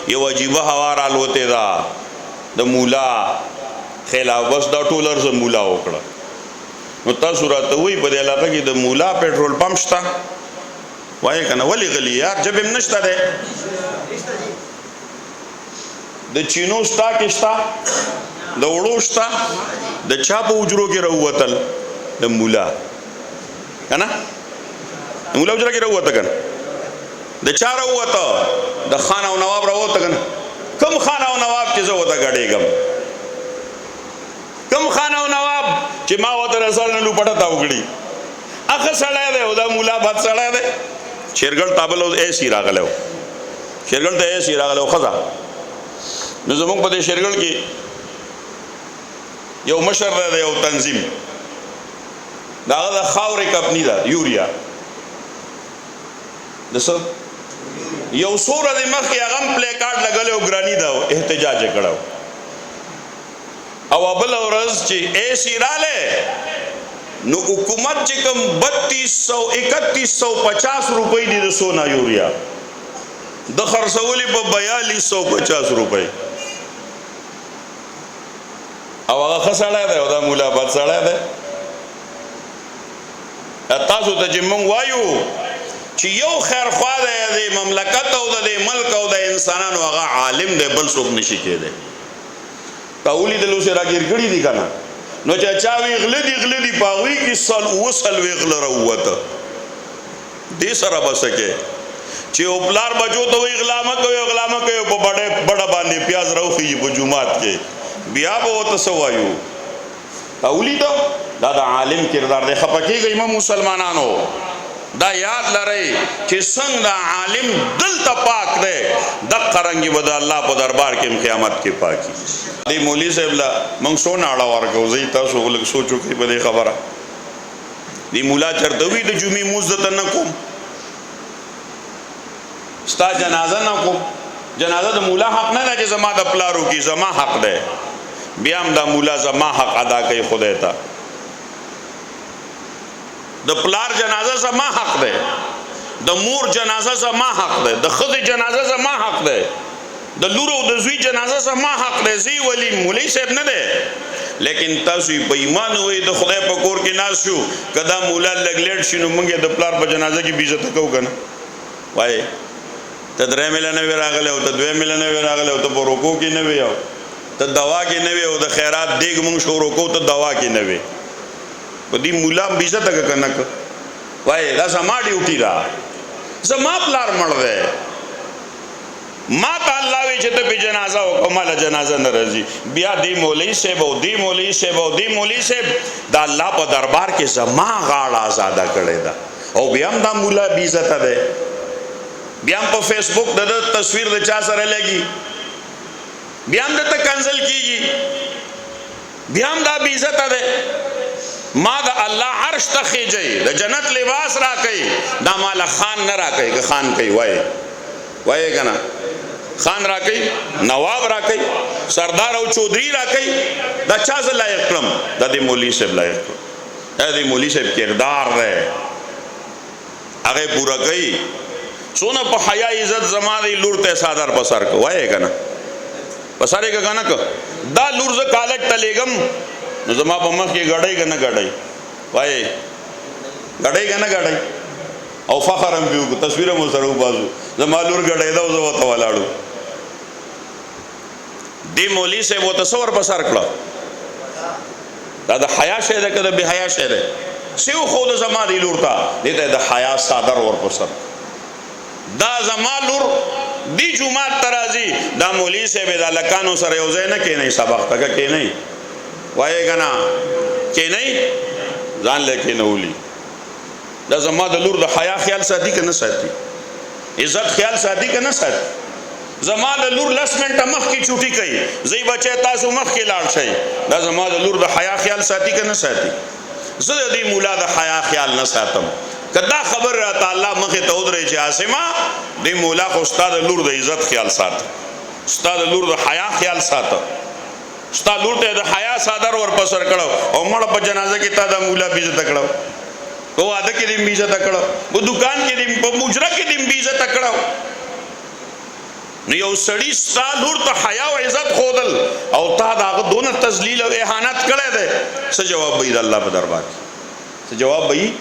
یو عجیبه هوا رالوتې ده د مولا خلاف، بس دا ټول عرض مولا وکړه. نو تاسو راته وایي په دې علاقه کې د مولا پېټرول پمپ شته؟ وایي که نه، ولې غلي یار جب هم نشته دی. د چینو سټاک شته، د وړو شته، د چا په حجرو کې راووتل؟ د مولا، که نه؟ د مولا حجره کې راووته که نه؟ د چا راووته؟ د خان او نواب راووته که نه؟ کم خان او نواب چې زه ورته ګډېږم؟ کم خان او نواب چې ما ورته رسال نه لوپټه تا وکړي؟ هغه سړی دی او دا مولا بد سړی دی. شیرګل تابل او ایسي راغلی و، شیرګل ته ایسي راغلی و ښځه. نو زمونږ په دې شیرګل کې یو مشر دی د یو تنظیم، د هغه د خاورې کمپني ده یوریا، د څه یو څو ورځې مخکې هغه هم پلی کارډ لګلی و، ګراني ده، احتجاج یې کړی و. او بله ورځ چې ایسي رالی نو حکومت چې کوم 3150 روپۍ دي د سونا یوریا د خرڅولې په 4250 روپۍ. او هغه ښه سړی دی او دا مولا بد سړی دی. تاسو ته چې موږ وایو چې یو خیرخوا دی د مملکت او د ملک او د انسانانو، هغه عالم دی، بل څوک نشي کېدی. تا ولیدل اوس یې راګیر کړي دي که نه؟ نو چې چا وی غله دي په هغوی کې 7 غله راووته. دې سره به څه کې چې یو پلار بچو ته وایي غلا مه کوئ، غلا مه کوئ، په بډه باندې پیاز راوخیږي په جومات کې، بیا به ورته څه وایو؟ تا ولیده؟ دا د عالم کردار دی. خفه کېږئ مه مسلمانانو، دا یاد لرئ چې څنګه د عالم دلته پاک دی، دقه رنګې به د الله په دربار کې قیامت کې پاکي. دې مولوي صاحب له موږ څونه اړه ورکوو، زه تاسو لږ سوچ وکړئ په دې خبره. دې مولا چېرته وي د جمعې مونځ درته نه کوم، ستا جنازه نه کوم. جنازه د مولا حق نه ده چې زما د پلار وکړي، زما حق دی. بیا هم دا مولا زما حق ادا کوي خدای ته. د پلار جنازه زما حق دی، د مور جنازه زما حق دی، د ښځې جنازه زما حق دی، د لور او د زوی جنازه زما حق دی. زی ولی مولوي صاحب نه دی. لیکن تاسو په ایمان وایي د خدای په کور کې ناست شو، که دا مولا لږ لیټ شي نو موږ یې د پلار په جنازه کې بې عزته کوو که نه؟ وایي ته 3 میله نه وې راغلی او ته 2 میله نه وې راغلی او ته په روکو کې نه وې، او ته دوا کې نه وې، او د خیرات دیګ موږ شروع کوو ته دوا کې نه وې. په دې مولا هم بې عزته که نه که؟ وایي دا زما ډیوټي ده، زما پلار مړ دی، ما ته الله وی چې ته په جنازه وکړه، ماله جنازه نه راځي. بیا دې مولوي صاحب او دې مولوي صاحب او دې مولوي صاحب د الله په دربار کې زما غاړه آزاده کړې ده، او بیا هم دا مولا بې عزته دی. بیا هم په فیسبوک د تصویر د چا سره لګي، بیا هم دته کنسل کیږي، بیا هم دا بې عزته دی. ما د الله عرش ته خېجئ، د جنت لباس را کوي، دا ماله خان نه را کوي. که خان کوي وایي که نه؟ خان را کوي، نواب را کوي، سردار او چودھری را کوي. دا چا زه لایق کړم؟ دا د مولوي صاحب لایق کړم. دا د مولوي صاحب کردار دی، هغه پوره کوي. څونه په حیا عزت زما دی لور ته صادر په سر کو، وایي که نه؟ په سر یې که نه که دا لور زه کالج ته لېږم نو زما په مخ کې ګډئ که نه ګډئ؟ وایي ګډئ که نه ګډئ؟ او فخر هم پیو، تصویر هم سره وباسو، زما لور ګډېده او زه ورته ولاړو. دې مولوي صاحب ورته څه ور په سر کړه؟ دا د حیا شی دی که د بې حیا شی دی؟ څه وښوده زما دې لور ته؟ دې ته د حیا صادر ور په سر. دا زما لور دی جومات ته راځي، دا مولوي صاحب د هلکانو سره یو ځای نه کېنئ، سبق ته که کېنئ؟ وایي که نه؟ کېنئ؟ ځان له کېنولي. دا زما د لور د حیا خیال ساتي که نه ساتي؟ عزت خیال ساتي که نه ساتي؟ زما د لور 10 منټه مخکې چوټي کوي، زی بچی تاسو مخکې لاړ شئ. دا زما د لور د حیا خیال ساتي که نه ساتي؟ زه د دې مولا د حیا خیال نه ساتم. که دا خبر راته الله مخې ته ودرئ چې عاصمه دې مولا خو ستا د لور د عزت خیال ساته، ستا د لور د حیا خیال ساته، ستا لور ته د حیا صادر ور په سر کړو او مړه په جنازه کې تا د مولا بې عزته کړو، په واده کې دې بې عزته کړو، په دکان کې دې، په مجره کې دې بې عزته کړو. نو یو سړی ستا لور ته حیا او عزت خودل او تا داغه دونه تذلیل او اهانت کړی دی څه جواب به د الله په دربار کې څه جواب به